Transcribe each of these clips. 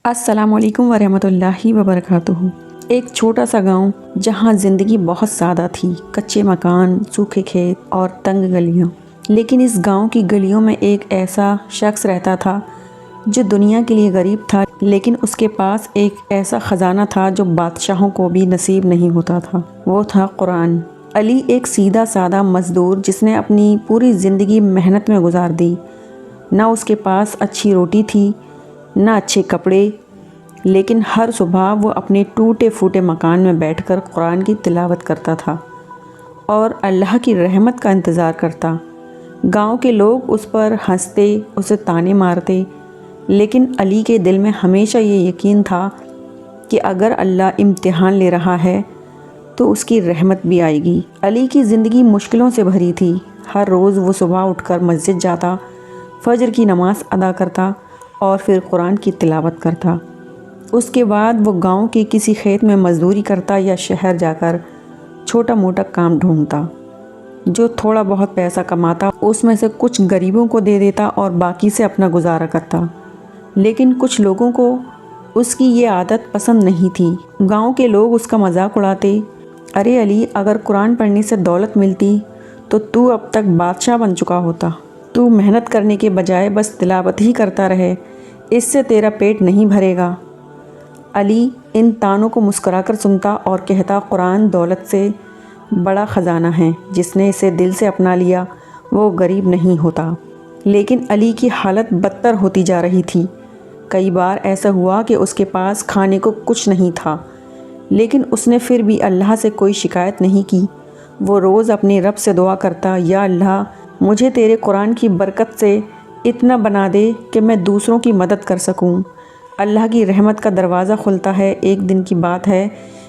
السلام علیکم ورحمۃ اللہ وبرکاتہ۔ ایک چھوٹا سا گاؤں جہاں زندگی بہت سادہ تھی، کچے مکان، سوکھے کھیت اور تنگ گلیاں، لیکن اس گاؤں کی گلیوں میں ایک ایسا شخص رہتا تھا جو دنیا کے لیے غریب تھا، لیکن اس کے پاس ایک ایسا خزانہ تھا جو بادشاہوں کو بھی نصیب نہیں ہوتا تھا۔ وہ تھا قرآن۔ علی ایک سیدھا سادہ مزدور جس نے اپنی پوری زندگی محنت میں گزار دی۔ نہ اس کے پاس اچھی روٹی تھی، نہ اچھے کپڑے، لیکن ہر صبح وہ اپنے ٹوٹے پھوٹے مکان میں بیٹھ کر قرآن کی تلاوت کرتا تھا اور اللہ کی رحمت کا انتظار کرتا۔ گاؤں کے لوگ اس پر ہنستے، اسے طعنے مارتے، لیکن علی کے دل میں ہمیشہ یہ یقین تھا کہ اگر اللہ امتحان لے رہا ہے تو اس کی رحمت بھی آئے گی۔ علی کی زندگی مشکلوں سے بھری تھی۔ ہر روز وہ صبح اٹھ کر مسجد جاتا، فجر کی نماز ادا کرتا اور پھر قرآن کی تلاوت کرتا۔ اس کے بعد وہ گاؤں کے کسی کھیت میں مزدوری کرتا یا شہر جا کر چھوٹا موٹا کام ڈھونڈتا۔ جو تھوڑا بہت پیسہ کماتا اس میں سے کچھ غریبوں کو دے دیتا اور باقی سے اپنا گزارا کرتا۔ لیکن کچھ لوگوں کو اس کی یہ عادت پسند نہیں تھی۔ گاؤں کے لوگ اس کا مذاق اڑاتے، ارے علی، اگر قرآن پڑھنے سے دولت ملتی تو اب تک بادشاہ بن چکا ہوتا۔ تو محنت کرنے کے بجائے بس تلاوت ہی کرتا رہے، اس سے تیرا پیٹ نہیں بھرے گا۔ علی ان طعنوں کو مسکرا کر سنتا اور کہتا، قرآن دولت سے بڑا خزانہ ہے، جس نے اسے دل سے اپنا لیا وہ غریب نہیں ہوتا۔ لیکن علی کی حالت بدتر ہوتی جا رہی تھی۔ کئی بار ایسا ہوا کہ اس کے پاس کھانے کو کچھ نہیں تھا، لیکن اس نے پھر بھی اللہ سے کوئی شکایت نہیں کی۔ وہ روز اپنے رب سے دعا کرتا، یا اللہ، مجھے تیرے قرآن کی برکت سے اتنا بنا دے کہ میں دوسروں کی مدد کر سکوں۔ اللہ کی رحمت کا دروازہ کھلتا ہے۔ ایک دن کی بات ہے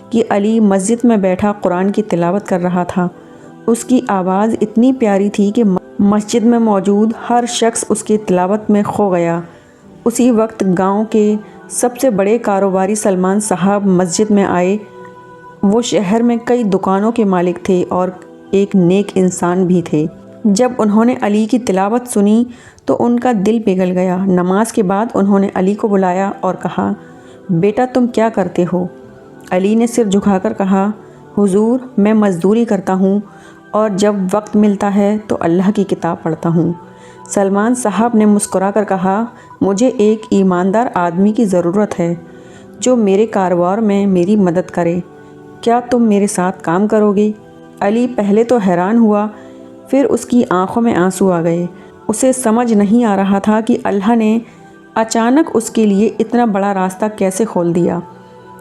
کہ علی مسجد میں بیٹھا قرآن کی تلاوت کر رہا تھا۔ اس کی آواز اتنی پیاری تھی کہ مسجد میں موجود ہر شخص اس کی تلاوت میں کھو گیا۔ اسی وقت گاؤں کے سب سے بڑے کاروباری سلمان صاحب مسجد میں آئے۔ وہ شہر میں کئی دکانوں کے مالک تھے اور ایک نیک انسان بھی تھے۔ جب انہوں نے علی کی تلاوت سنی تو ان کا دل پگھل گیا۔ نماز کے بعد انہوں نے علی کو بلایا اور کہا، بیٹا تم کیا کرتے ہو؟ علی نے سر جھکا کر کہا، حضور، میں مزدوری کرتا ہوں اور جب وقت ملتا ہے تو اللہ کی کتاب پڑھتا ہوں۔ سلمان صاحب نے مسکرا کر کہا، مجھے ایک ایماندار آدمی کی ضرورت ہے جو میرے کاروبار میں میری مدد کرے۔ کیا تم میرے ساتھ کام کرو گے؟ علی پہلے تو حیران ہوا، پھر اس کی آنکھوں میں آنسو آ گئے۔ اسے سمجھ نہیں آ رہا تھا کہ اللہ نے اچانک اس کے لیے اتنا بڑا راستہ کیسے کھول دیا۔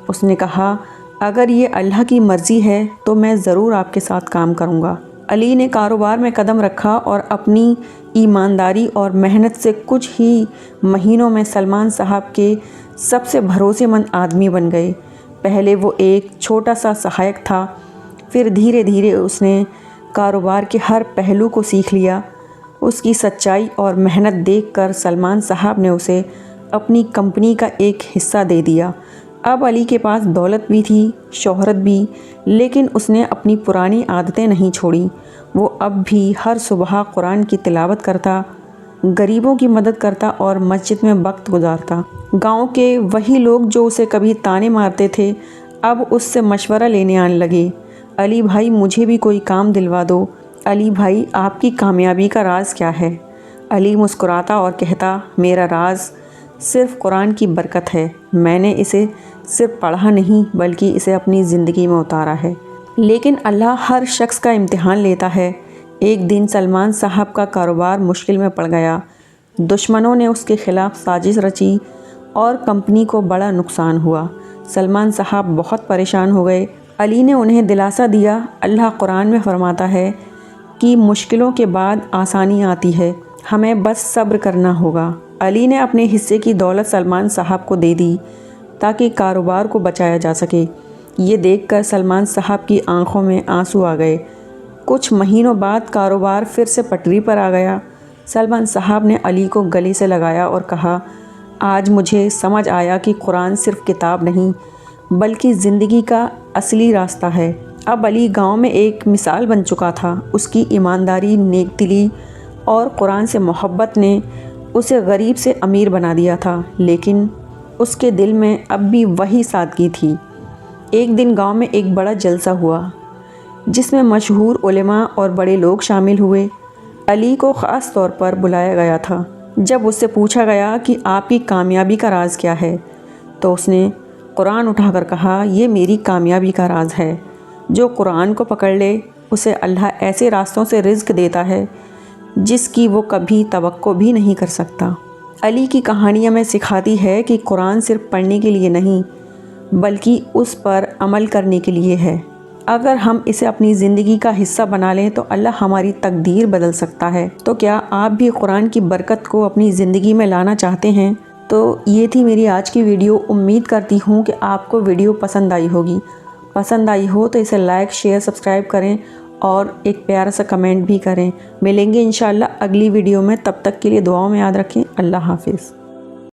اس نے کہا، اگر یہ اللہ کی مرضی ہے تو میں ضرور آپ کے ساتھ کام کروں گا۔ علی نے کاروبار میں قدم رکھا اور اپنی ایمانداری اور محنت سے کچھ ہی مہینوں میں سلمان صاحب کے سب سے بھروسے مند آدمی بن گئے۔ پہلے وہ ایک چھوٹا سا سہایک تھا، پھر دھیرے دھیرے اس نے کاروبار کے ہر پہلو کو سیکھ لیا۔ اس کی سچائی اور محنت دیکھ کر سلمان صاحب نے اسے اپنی کمپنی کا ایک حصہ دے دیا۔ اب علی کے پاس دولت بھی تھی، شہرت بھی، لیکن اس نے اپنی پرانی عادتیں نہیں چھوڑیں۔ وہ اب بھی ہر صبح قرآن کی تلاوت کرتا، غریبوں کی مدد کرتا اور مسجد میں وقت گزارتا۔ گاؤں کے وہی لوگ جو اسے کبھی طعنے مارتے تھے اب اس سے مشورہ لینے آنے لگے، علی بھائی، مجھے بھی کوئی کام دلوا دو۔ علی بھائی، آپ کی کامیابی کا راز کیا ہے؟ علی مسکراتا اور کہتا، میرا راز صرف قرآن کی برکت ہے۔ میں نے اسے صرف پڑھا نہیں بلکہ اسے اپنی زندگی میں اتارا ہے۔ لیکن اللہ ہر شخص کا امتحان لیتا ہے۔ ایک دن سلمان صاحب کا کاروبار مشکل میں پڑ گیا۔ دشمنوں نے اس کے خلاف سازش رچی اور کمپنی کو بڑا نقصان ہوا۔ سلمان صاحب بہت پریشان ہو گئے۔ علی نے انہیں دلاسا دیا، اللہ قرآن میں فرماتا ہے کہ مشکلوں کے بعد آسانی آتی ہے، ہمیں بس صبر کرنا ہوگا۔ علی نے اپنے حصے کی دولت سلمان صاحب کو دے دی تاکہ کاروبار کو بچایا جا سکے۔ یہ دیکھ کر سلمان صاحب کی آنکھوں میں آنسو آ گئے۔ کچھ مہینوں بعد کاروبار پھر سے پٹری پر آ گیا۔ سلمان صاحب نے علی کو گلے سے لگایا اور کہا، آج مجھے سمجھ آیا کہ قرآن صرف کتاب نہیں بلکہ زندگی کا اصلی راستہ ہے۔ اب علی گاؤں میں ایک مثال بن چکا تھا۔ اس کی ایمانداری، نیک دلی اور قرآن سے محبت نے اسے غریب سے امیر بنا دیا تھا۔ لیکن اس کے دل میں اب بھی وہی سادگی تھی۔ ایک دن گاؤں میں ایک بڑا جلسہ ہوا جس میں مشہور علماء اور بڑے لوگ شامل ہوئے۔ علی کو خاص طور پر بلایا گیا تھا۔ جب اس سے پوچھا گیا کہ آپ کی کامیابی کا راز کیا ہے تو اس نے قرآن اٹھا کر کہا، یہ میری کامیابی کا راز ہے۔ جو قرآن کو پکڑ لے اسے اللہ ایسے راستوں سے رزق دیتا ہے جس کی وہ کبھی توقع بھی نہیں کر سکتا۔ علی کی کہانی ہمیں سکھاتی ہے کہ قرآن صرف پڑھنے کے لیے نہیں بلکہ اس پر عمل کرنے کے لیے ہے۔ اگر ہم اسے اپنی زندگی کا حصہ بنا لیں تو اللہ ہماری تقدیر بدل سکتا ہے۔ تو کیا آپ بھی قرآن کی برکت کو اپنی زندگی میں لانا چاہتے ہیں؟ تو یہ تھی میری آج کی ویڈیو۔ امید کرتی ہوں کہ آپ کو ویڈیو پسند آئی ہوگی۔ پسند آئی ہو تو اسے لائک، شیئر، سبسکرائب کریں اور ایک پیارا سا کمنٹ بھی کریں۔ ملیں گے انشاءاللہ اگلی ویڈیو میں، تب تک کے لیے دعاؤں میں یاد رکھیں۔ اللہ حافظ۔